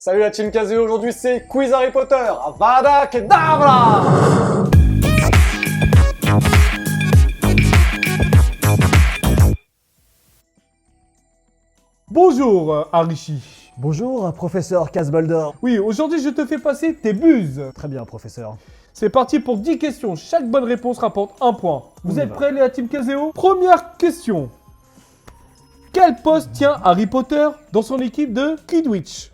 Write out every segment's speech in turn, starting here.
Salut la team Kazé, aujourd'hui c'est Quiz Harry Potter, Avada Kedavra. Bonjour, Arishi. Bonjour, professeur Casbaldor. Oui, aujourd'hui je te fais passer tes buses. Très bien, professeur. C'est parti pour 10 questions. Chaque bonne réponse rapporte un point. Vous On y êtes va. prêts, la team Kazéo? Première question. Quel poste tient Harry Potter dans son équipe de Quidditch?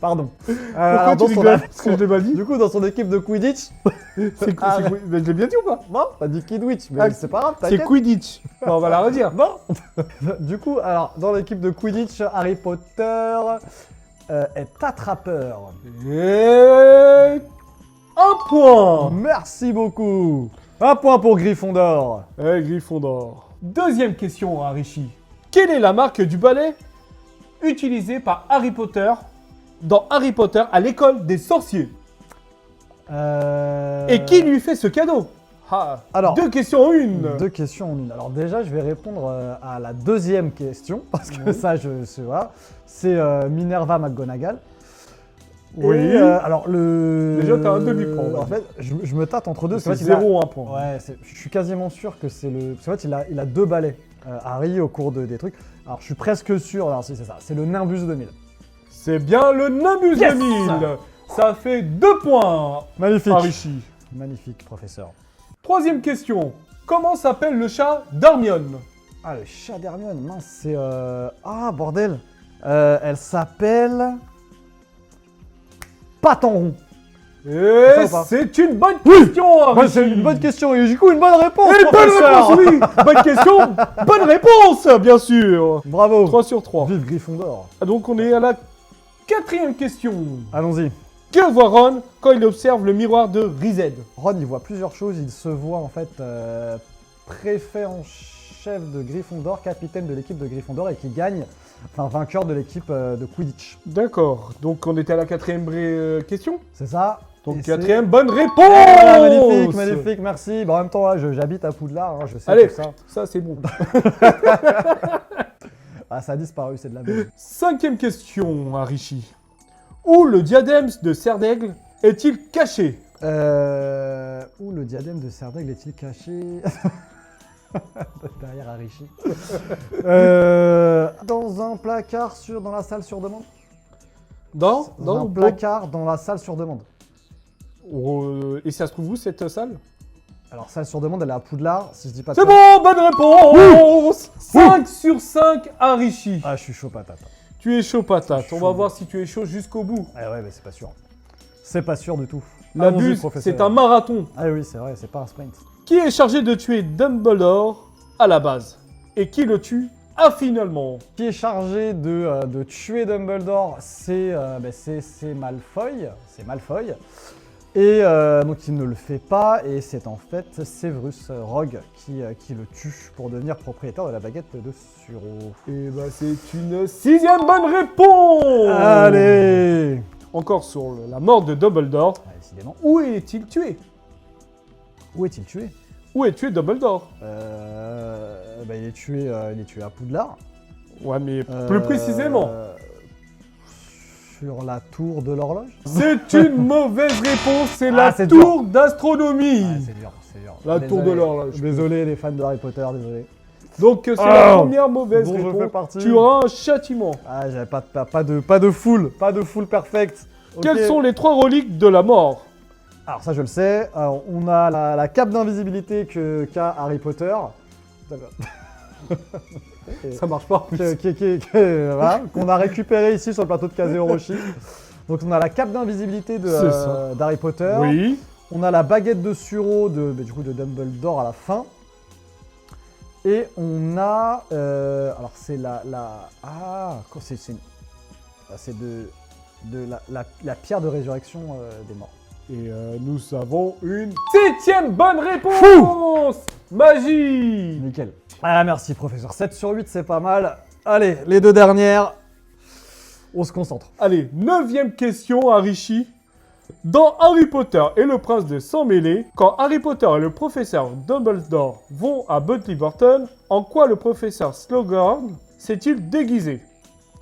Pardon. Pourquoi tu rigoles? Parce que je l'ai mal dit. Du coup, dans son équipe de Quidditch... C'est quoi? Mais je l'ai bien dit ou pas? Non, t'as dit Quidditch, mais Ah, c'est pas grave, C'est t'inquiète. Quidditch. Bon, on va la redire. Bon. Du coup, alors, dans l'équipe de Quidditch, Harry Potter est attrapeur. Et... un point. Merci beaucoup. Un point pour Gryffondor. Gryffondor. Deuxième question, Arishi. Quelle est la marque du balai utilisée par Harry Potter dans Harry Potter à l'école des sorciers? Et qui lui fait ce cadeau? Alors, deux questions en une. Deux questions en une. Alors déjà, je vais répondre à la deuxième question, parce que ça, je sais pas. C'est Minerva McGonagall. Oui. Et, alors le... Déjà, t'as un demi-point, on va En fait, je me tâte entre deux. C'est parce qu'en fait, 0 1 point. Ouais, je suis quasiment sûr que c'est le... Parce qu'en fait, il a deux balais, Harry, au cours des trucs. Alors, je suis presque sûr, alors si c'est ça, c'est le Nimbus 2000. C'est bien le Nimbus Yes 2000. Ça fait 2 points, Magnifique. Arishi. Magnifique, professeur. Troisième question. Comment s'appelle le chat d'Hermione? Ah, le chat d'Hermione, mince, c'est... Ah, bordel. Elle s'appelle... Patenron. Et Ça ou pas? c'est une bonne Oui. question, Arishi. Ouais, c'est une bonne question, et du coup, une bonne réponse, Et bonne professeur. réponse, oui. Bonne question, bonne réponse, bien sûr. Bravo. 3 sur 3. Vive Gryffondor. Donc on est à la quatrième question. Allons-y. Que voit Ron quand il observe le miroir de Rized? Ron, il voit plusieurs choses. Il se voit en fait préfet en chef de Gryffondor, capitaine de l'équipe de Gryffondor et qui gagne, enfin vainqueur de l'équipe de Quidditch. D'accord, donc on était à la quatrième question. C'est ça. Donc Et quatrième bonne réponse. Ah, magnifique, magnifique, merci. Bon, en même temps, là, j'habite à Poudlard, hein, je sais Allez, tout ça. ça c'est bon. Ah, ça a disparu, c'est de la merde. Cinquième question, Arishi. Où le diadème de Serdaigle est-il caché? Où le diadème de Serdaigle est-il caché? Derrière Arishi. Dans un placard dans la salle sur demande. Dans Un placard dans la salle sur demande. Et ça se trouve où cette salle? Alors, salle sur demande, elle est à Poudlard, si je dis pas de C'est conneries. bon, bonne réponse. 5 sur 5, Arishi. Ah, je suis chaud patate. Tu es chaud patate. Je On suis va chaud. voir si tu es chaud jusqu'au bout. Ah ouais, mais c'est pas sûr. C'est pas sûr du tout. La Allons-y, buse, professeur. c'est un marathon. Ah oui, c'est vrai, c'est pas un sprint. Qui est chargé de tuer Dumbledore à la base? Et qui le tue finalement? Qui est chargé de tuer Dumbledore, c'est Malfoy. C'est Malfoy. Et donc il ne le fait pas, et c'est en fait Severus Rogue qui le tue pour devenir propriétaire de la baguette de Suro. Et bah c'est une sixième bonne réponse. Allez. Encore sur la mort de Dumbledore. Ah, décidément. Où est-il tué? Où est-il tué? Où est tué Dumbledore? Il est tué à Poudlard. Ouais, mais plus précisément. Sur la tour de l'horloge. C'est une mauvaise réponse, c'est la c'est tour d'astronomie. Ah, c'est dur, c'est dur. La tour de Désolé. l'horloge. Désolé les fans de Harry Potter, désolé. Donc c'est la première mauvaise dont je fais réponse. partie. Tu auras un châtiment. Ah, j'avais pas de foule perfect. Ok. Quelles sont les 3 reliques de la mort? Alors ça je le sais. Alors, on a la cape d'invisibilité qu'a Harry Potter. Ça marche pas. Voilà, qu'on a récupéré ici sur le plateau de Kazé-Orochi. Donc on a la cape d'invisibilité C'est ça. d'Harry Potter. Oui. On a la baguette de Suro de Dumbledore à la fin. Et on a... alors c'est c'est la pierre de résurrection des morts. Et nous avons une 7e bonne réponse. Magie. Nickel. Ah merci professeur. 7 sur 8 c'est pas mal. Allez, les deux dernières. On se concentre. Allez, 9e question, Arishi. Dans Harry Potter et le prince de Sang-Mêlé, quand Harry Potter et le professeur Dumbledore vont à Butley Burton, en quoi le professeur Slughorn s'est-il déguisé?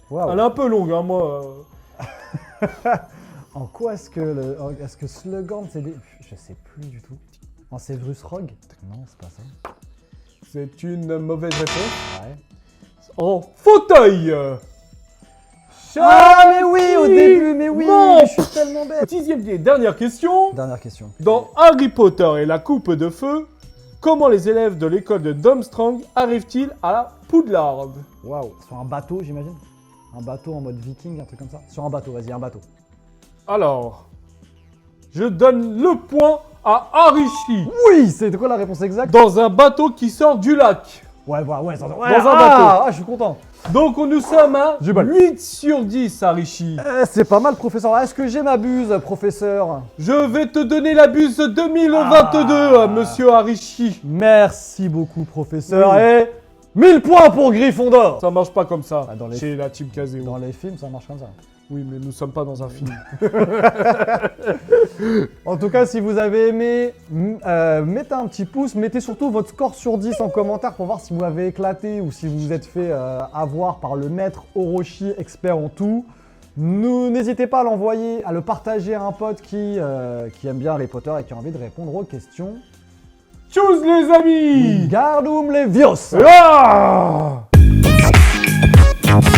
Waouh. Elle est un peu longue, hein, moi. En quoi est-ce que Slughorn c'est des... Je sais plus du tout. En Severus Rogue? Non, c'est pas ça. C'est une mauvaise réponse. Ouais. En fauteuil. Ah mais oui, au début, mais oui, Non. je suis tellement bête. 10e et dernière question. Dernière question. Dans Harry Potter et la coupe de feu, comment les élèves de l'école de Durmstrang arrivent-ils à la Poudlard? Waouh, sur un bateau, j'imagine. Un bateau en mode viking, un truc comme ça. Sur un bateau, vas-y, un bateau. Alors, je donne le point à Harishi. Oui, c'est quoi la réponse exacte? Dans un bateau qui sort du lac. Ouais, dans un Dans un bateau. bateau. Ah, je suis content. Donc nous sommes à J'ai mal. 8 sur 10, Harishi. C'est pas mal, professeur. Est-ce que j'ai ma buse, professeur? Je vais te donner la buse 2022, monsieur Harishi. Merci beaucoup, professeur. Oui. Et 1000 points pour Gryffondor. Ça marche pas comme ça Ah, dans les- chez la team Kazeo. Dans les films, ça marche comme ça. Oui, mais nous sommes pas dans un film. En tout cas, si vous avez aimé, mettez un petit pouce, mettez surtout votre score sur 10 en commentaire pour voir si vous avez éclaté ou si vous vous êtes fait avoir par le maître Orochi, expert en tout. N'hésitez pas à l'envoyer, à le partager à un pote qui aime bien Harry Potter et qui a envie de répondre aux questions. Tchuss les amis. Gardum Leviosa! Ah